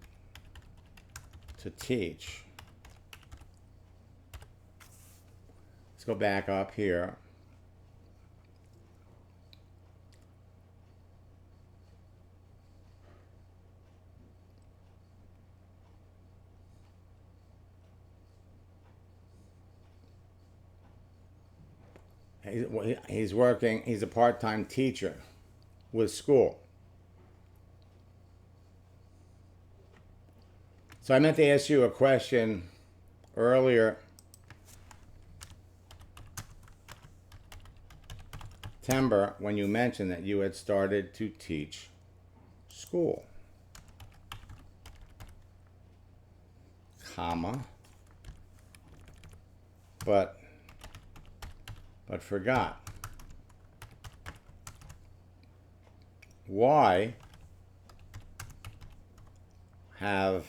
to teach. Let's go back up here. He's working, he's a part-time teacher with school. So I meant to ask you a question earlier. September, when you mentioned that you had started to teach school, comma, but forgot. Why have,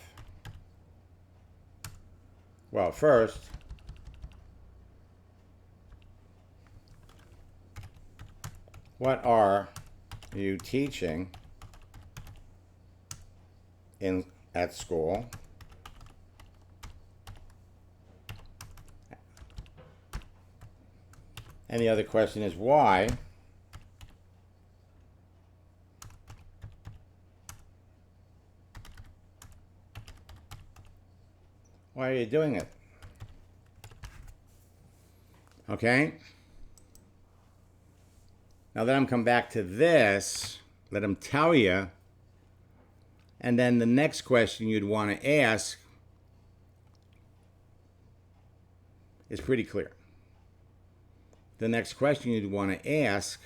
well, first, what are you teaching at school? And the other question is why? Why are you doing it? Okay? Now let him come back to this, let him tell you, and then the next question you'd want to ask is pretty clear. The next question you'd want to ask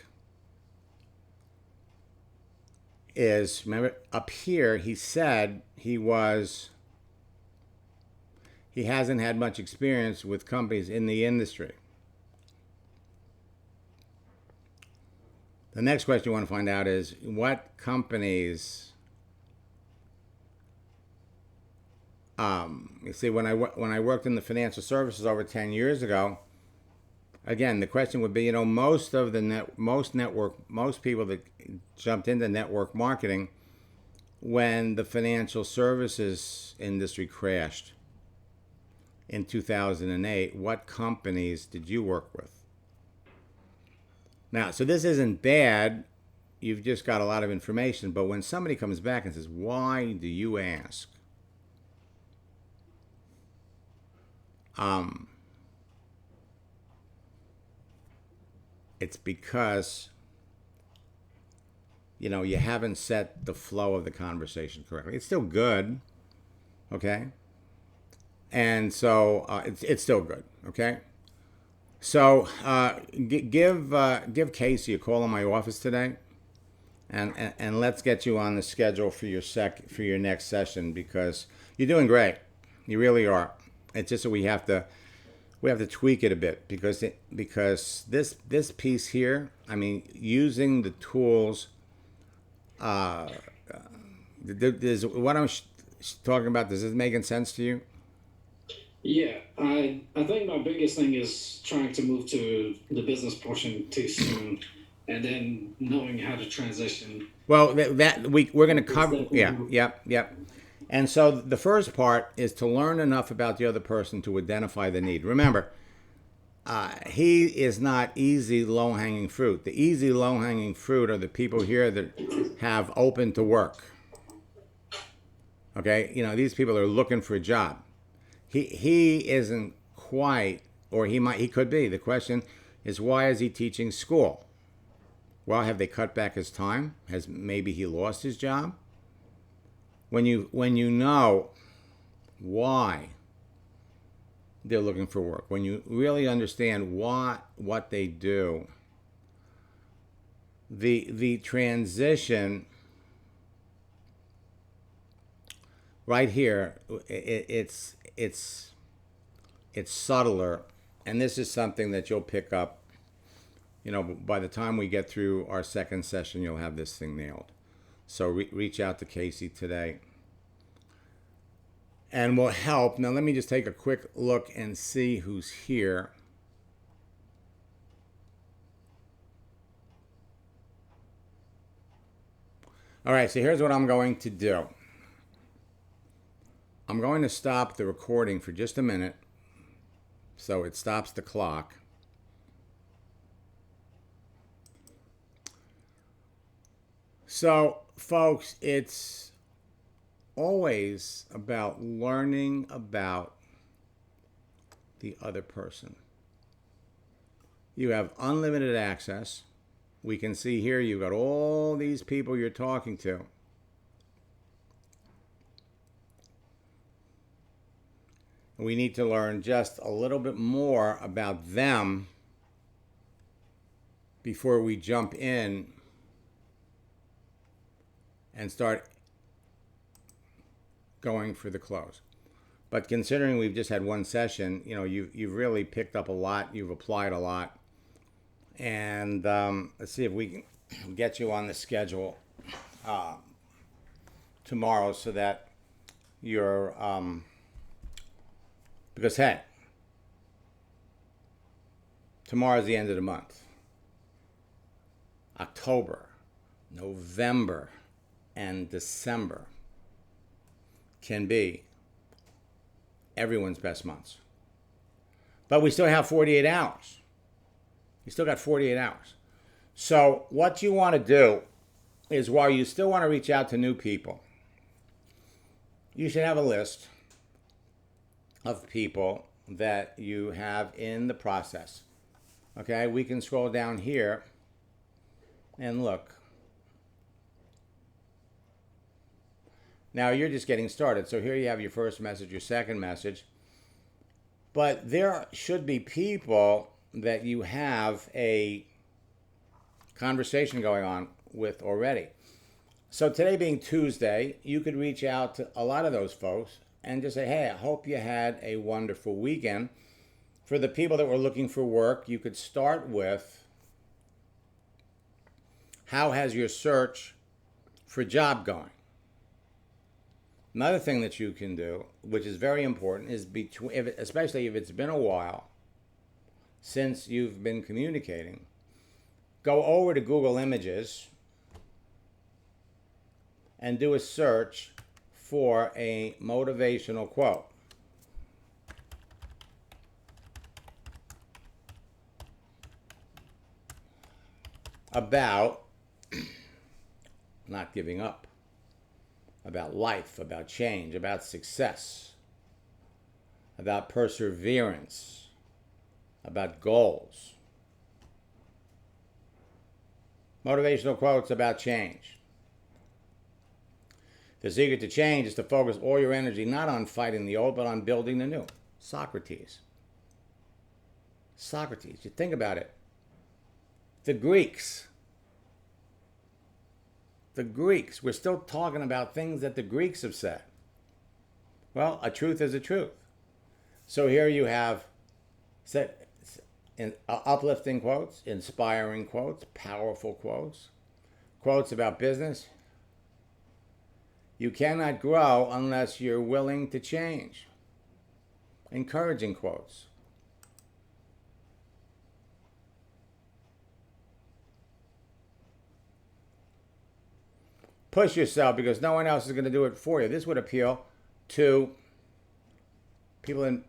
is, remember up here he said he hasn't had much experience with companies in the industry. The next question you want to find out is what companies, you see, when I worked in the financial services over 10 years ago, again, the question would be, you know, most people that jumped into network marketing when the financial services industry crashed in 2008, what companies did you work with? Now, so this isn't bad. You've just got a lot of information. But when somebody comes back and says, why do you ask? It's because, you know, you haven't set the flow of the conversation correctly. It's still good, okay? And so it's still good, okay? So give Casey a call in my office today, and let's get you on the schedule for your next session, because you're doing great. You really are. It's just that we have to tweak it a bit, because this piece here, I mean, using the tools uh, what I'm talking about, does this making sense to you? Yeah, I think my biggest thing is trying to move to the business portion too soon, and then knowing how to transition. Well, we're going to cover. Yeah, Definitely. yep. And so the first part is to learn enough about the other person to identify the need. Remember, he is not easy, low-hanging fruit. The easy, low-hanging fruit are the people here that have open to work. Okay, these people are looking for a job. He isn't quite, or he could be. The question is, why is he teaching school? Well, have they cut back his time? Has maybe he lost his job? When you know why they're looking for work, when you really understand what they do, the transition right here, it's subtler, and this is something that you'll pick up. By the time we get through our second session, you'll have this thing nailed. So reach out to Casey today, and we'll help. Now let me just take a quick look and see who's here. All right, so here's what I'm going to do. I'm going to stop the recording for just a minute, so it stops the clock. So, folks, it's always about learning about the other person. You have unlimited access. We can see here you've got all these people you're talking to. We need to learn just a little bit more about them before we jump in and start going for the close. But considering we've just had one session, you've really picked up a lot. You've applied a lot. And let's see if we can get you on the schedule tomorrow so that you're... because, hey, tomorrow's the end of the month. October, November, and December can be everyone's best months. But we still have 48 hours. You still got 48 hours. So what you want to do is, while you still want to reach out to new people, you should have a list of people that you have in the process. Okay, we can scroll down here and look. Now you're just getting started. So here you have your first message, your second message. But there should be people that you have a conversation going on with already. So today being Tuesday, you could reach out to a lot of those folks and just say, hey, I hope you had a wonderful weekend. For the people that were looking for work, you could start with, how has your search for a job going? Another thing that you can do, which is very important, is especially if it's been a while since you've been communicating, go over to Google Images and do a search for a motivational quote. About not giving up, about life, about change, about success, about perseverance, about goals. Motivational quotes about change. The secret to change is to focus all your energy not on fighting the old, but on building the new. Socrates. You think about it. The Greeks, we're still talking about things that the Greeks have said. Well, a truth is a truth. So here you have uplifting quotes, inspiring quotes, powerful quotes, quotes about business, You cannot grow unless you're willing to change. Encouraging quotes. Push yourself because no one else is going to do it for you. This would appeal to people in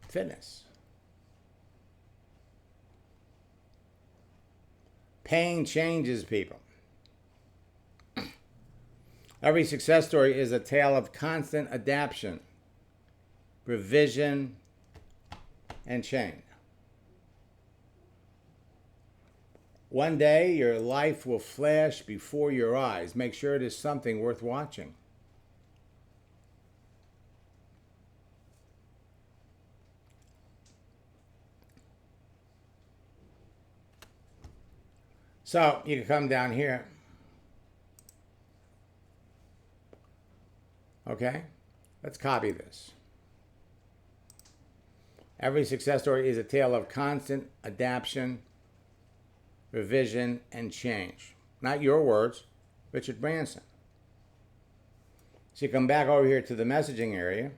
fitness. Pain changes people. Every success story is a tale of constant adaptation, revision, and change. One day, your life will flash before your eyes. Make sure it is something worth watching. So, you can come down here. Okay? Let's copy this. Every success story is a tale of constant adaptation, revision, and change. Not your words, Richard Branson. So you come back over here to the messaging area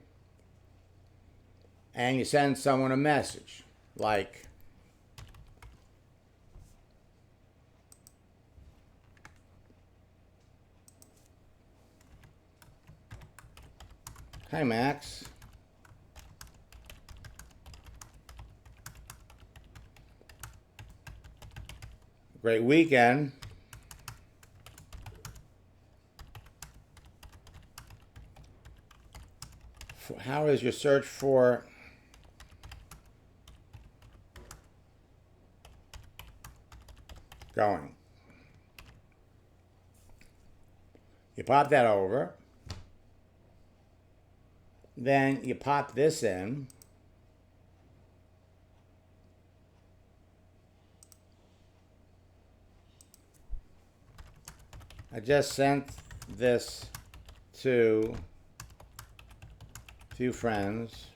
and you send someone a message like, "Hi Max, great weekend. How is your search for going?" You pop that over. Then you pop this in. I just sent this to a few friends.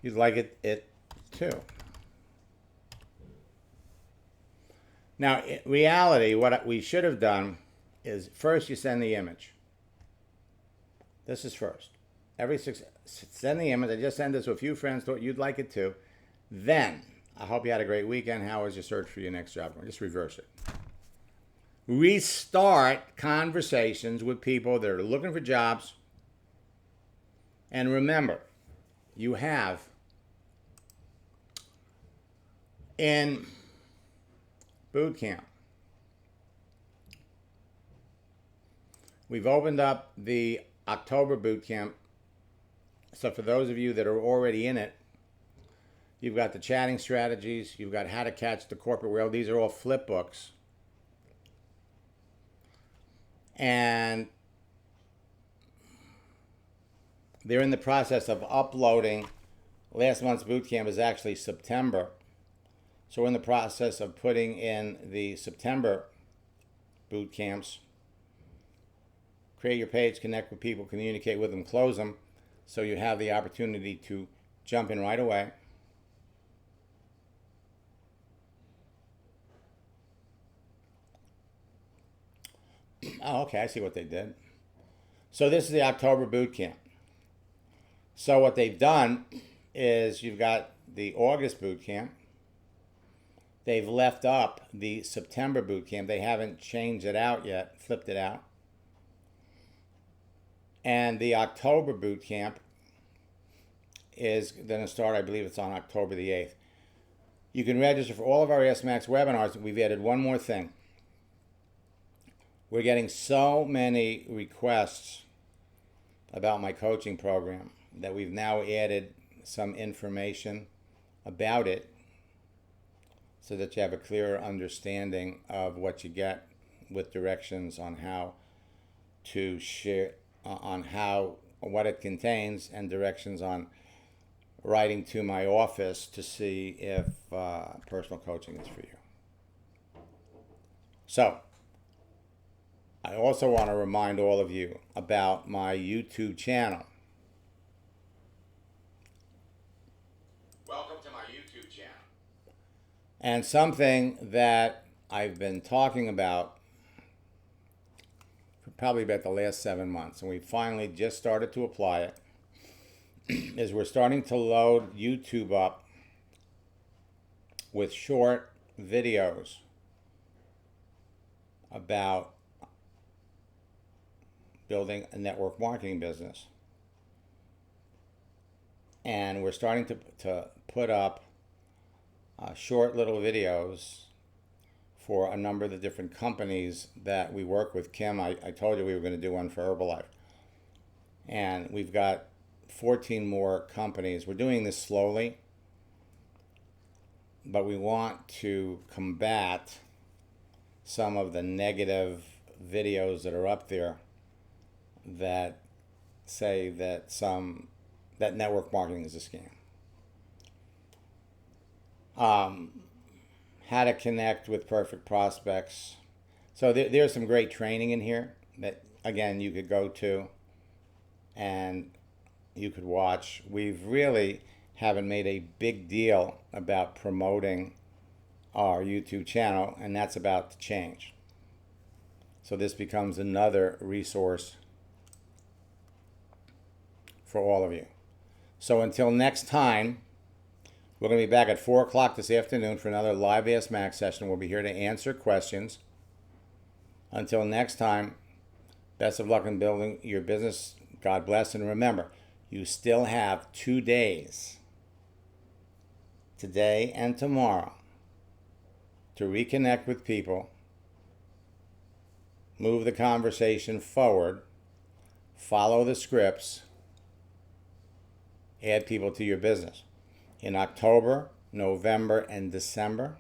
You'd like it too. Now, in reality, what we should have done is first you send the image. This is first. Send the image. I just sent this to a few friends, thought you'd like it too. Then, I hope you had a great weekend. How was your search for your next job? Just reverse it. Restart conversations with people that are looking for jobs. And remember, you have in boot camp, we've opened up the October boot camp. So for those of you that are already in it, you've got the chatting strategies, you've got how to catch the corporate whale. These are all flip books. And they're in the process of uploading. Last month's boot camp is actually September. So we're in the process of putting in the September boot camps. Create your page, connect with people, communicate with them, close them, so you have the opportunity to jump in right away. Oh, okay, I see what they did. So this is the October boot camp. So what they've done is you've got the August boot camp. They've left up the September boot camp. They haven't changed it out yet, flipped it out. And the October boot camp is going to start, I believe it's on October the 8th. You can register for all of our Ask Max webinars. We've added one more thing. We're getting so many requests about my coaching program that we've now added some information about it so that you have a clearer understanding of what you get, with directions on how to share, what it contains, and directions on writing to my office to see if personal coaching is for you. So, I also want to remind all of you about my YouTube channel. And something that I've been talking about for probably about the last 7 months, and we finally just started to apply it, is we're starting to load YouTube up with short videos about building a network marketing business. And we're starting to put up short little videos for a number of the different companies that we work with. Kim, I told you we were going to do one for Herbalife. And we've got 14 more companies. We're doing this slowly, but we want to combat some of the negative videos that are up there that say that network marketing is a scam. How to connect with perfect prospects. So there's some great training in here that, again, you could go to and you could watch. We've really haven't made a big deal about promoting our YouTube channel, and that's about to change. So this becomes another resource for all of you. So until next time, we're going to be back at 4 o'clock this afternoon for another live Ask Max session. We'll be here to answer questions. Until next time, best of luck in building your business. God bless. And remember, you still have 2 days, today and tomorrow, to reconnect with people, move the conversation forward, follow the scripts, add people to your business. In October, November, and December,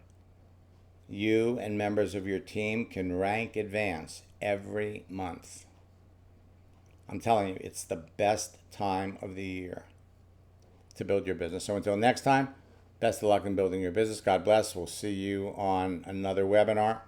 you and members of your team can rank advance every month. I'm telling you, it's the best time of the year to build your business. So until next time, best of luck in building your business. God bless. We'll see you on another webinar.